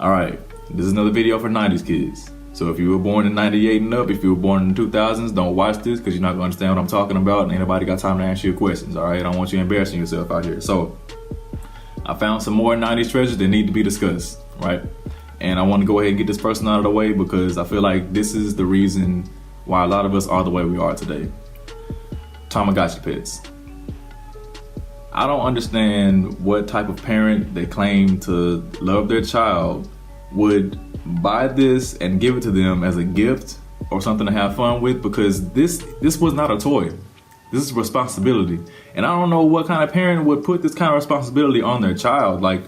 Alright, this is another video for 90s kids. So if you were born in 98 and up, if you were born in the 2000s, don't watch this because you're not going to understand what I'm talking about and ain't nobody got time to answer your questions, alright? I don't want you embarrassing yourself out here. So, I found some more 90s treasures that need to be discussed, right? And I want to go ahead and get this person out of the way because I feel like this is the reason why a lot of us are the way we are today. Tamagotchi pets. I don't understand what type of parent that claim to love their child would buy this and give it to them as a gift or something to have fun with, because this was not a toy. This is responsibility. And I don't know what kind of parent would put this kind of responsibility on their child. Like,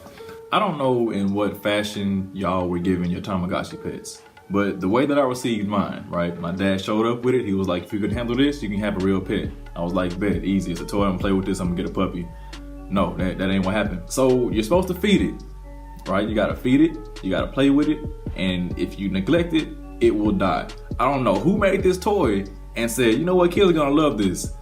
I don't know in what fashion y'all were giving your Tamagotchi pets, but the way that I received mine, right? My dad showed up with it. He was like, if you can handle this, you can have a real pet. I was like, bet, easy. It's a toy. I'm gonna play with this. I'm gonna get a puppy. No, that ain't what happened. So you're supposed to feed it, right? You gotta feed it. You gotta play with it. And if you neglect it, it will die. I don't know who made this toy and said, you know what, kids are gonna love this.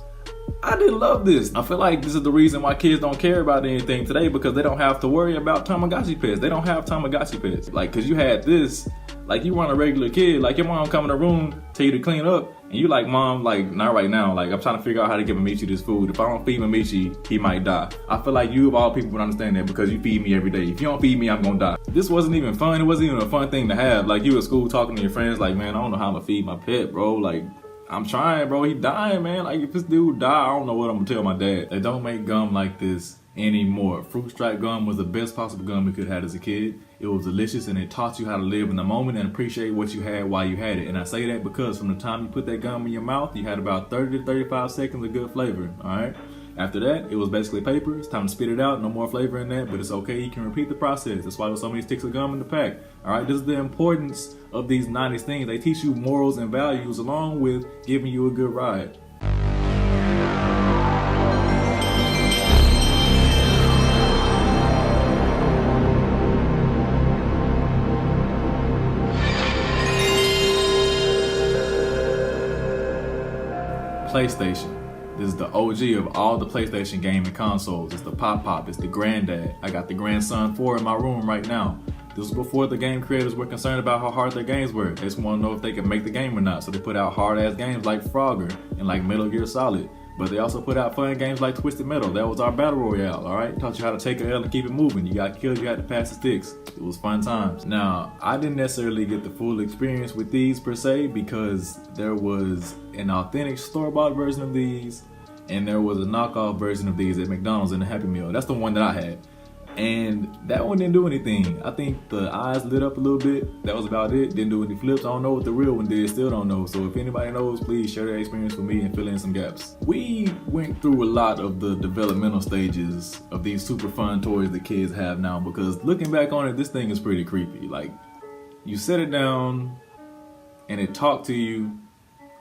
I didn't love this. I feel like this is the reason why kids don't care about anything today, because they don't have to worry about Tamagotchi pets. They don't have Tamagotchi pets. Like, cause you had this, like you weren't a regular kid. Like your mom come in the room, tell you to clean up, and you like, mom, like not right now. Like I'm trying to figure out how to give Amici this food. If I don't feed Amici, he might die. I feel like you of all people would understand that because you feed me every day. If you don't feed me, I'm gonna die. This wasn't even fun. It wasn't even a fun thing to have. Like you at school talking to your friends, like, man, I don't know how I'm gonna feed my pet, bro. Like, I'm trying, bro. He dying, man. Like, if this dude die, I don't know what I'm gonna tell my dad. They don't make gum like this anymore. Fruit Stripe gum was the best possible gum we could have had as a kid. It was delicious and it taught you how to live in the moment and appreciate what you had while you had it. And I say that because from the time you put that gum in your mouth, you had about 30 to 35 seconds of good flavor, all right? After that, it was basically paper. It's time to spit it out. No more flavor in that, but it's okay. You can repeat the process. That's why there's so many sticks of gum in the pack. All right, this is the importance of these 90s things. They teach you morals and values along with giving you a good ride. PlayStation. This is the OG of all the PlayStation gaming consoles. It's the Pop, it's the granddad. I got the Grandson 4 in my room right now. This was before the game creators were concerned about how hard their games were. They just want to know if they could make the game or not. So they put out hard ass games like Frogger and like Metal Gear Solid. But they also put out fun games like Twisted Metal. That was our battle royale, alright? Taught you how to take a L and keep it moving. You got killed, you had to pass the sticks. It was fun times. Now, I didn't necessarily get the full experience with these per se because there was an authentic store-bought version of these and there was a knockoff version of these at McDonald's in the Happy Meal. That's the one that I had. And that one didn't do anything. I think the eyes lit up a little bit. That was about it. Didn't do any flips. I don't know what the real one did. Still don't know. So if anybody knows, please share their experience with me and fill in some gaps. We went through a lot of the developmental stages of these super fun toys that kids have now, because looking back on it, this thing is pretty creepy. Like, you set it down and it talked to you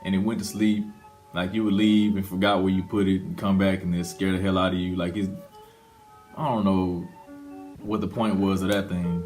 and it went to sleep. Like you would leave and forgot where you put it and come back and it scared the hell out of you. Like, it's, I don't know what the point was of that thing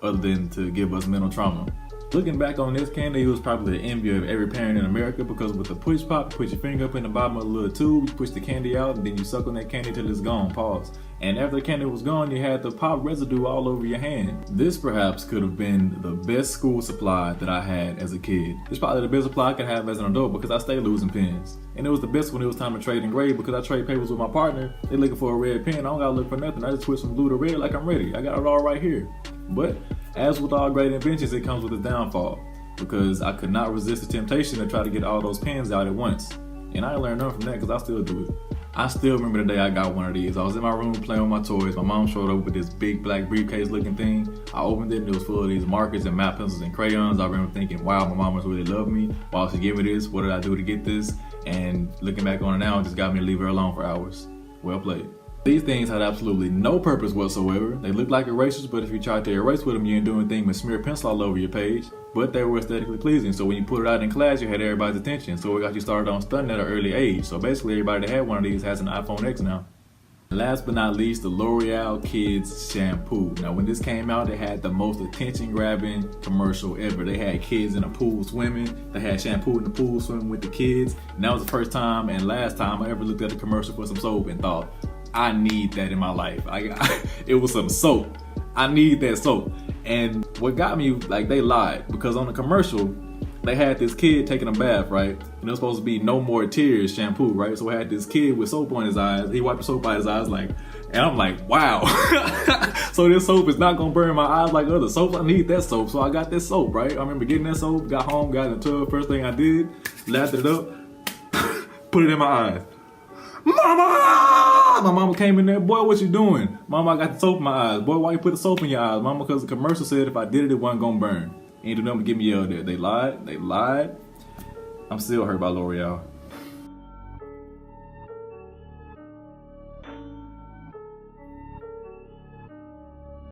other than to give us mental trauma. Looking back on this candy, it was probably the envy of every parent in America, because with the push pop, you put your finger up in the bottom of the little tube, you push the candy out, and then you suck on that candy till it's gone, pause. And after the candy was gone, you had the pop residue all over your hand. This perhaps could have been the best school supply that I had as a kid. It's probably the best supply I could have as an adult because I stayed losing pens. And it was the best when it was time to trade and grade, because I trade papers with my partner. They looking for a red pen, I don't gotta look for nothing. I just switch from blue to red like I'm ready. I got it all right here. But as with all great inventions, it comes with its downfall, because I could not resist the temptation to try to get all those pens out at once. And I learned nothing from that because I still do it. I still remember the day I got one of these. I was in my room playing with my toys. My mom showed up with this big black briefcase looking thing. I opened it and it was full of these markers and map pencils and crayons. I remember thinking, wow, my mom must really love me. Why would she give me this? What did I do to get this? And looking back on it now, it just got me to leave her alone for hours. Well played. These things had absolutely no purpose whatsoever. They looked like erasers, but if you tried to erase with them, you didn't do anything but smear pencil all over your page. But they were aesthetically pleasing, so when you put it out in class, you had everybody's attention. So it got you started on stunting at an early age. So basically, everybody that had one of these has an iPhone X now. Last but not least, the L'Oreal Kids Shampoo. Now, when this came out, they had the most attention-grabbing commercial ever. They had kids in a pool swimming. They had shampoo in the pool swimming with the kids. And that was the first time and last time I ever looked at a commercial for some soap and thought, I need that in my life. It was some soap. I need that soap. And what got me, like, they lied, because on the commercial, they had this kid taking a bath, right? And it was supposed to be No More Tears shampoo, right? So we had this kid with soap on his eyes. He wiped the soap out his eyes, like, and I'm like, wow. So this soap is not gonna burn my eyes like other soaps. I need that soap. So I got this soap, right? I remember getting that soap, got home, got in the tub. First thing I did, lathered it up, put it in my eyes. Mama! My mama came in there, boy, what you doing? Mama, I got the soap in my eyes. Boy, why you put the soap in your eyes? Mama, because the commercial said if I did it, it wasn't gonna burn. Ain't do nothing to get me out there. They lied. I'm still hurt by L'Oreal.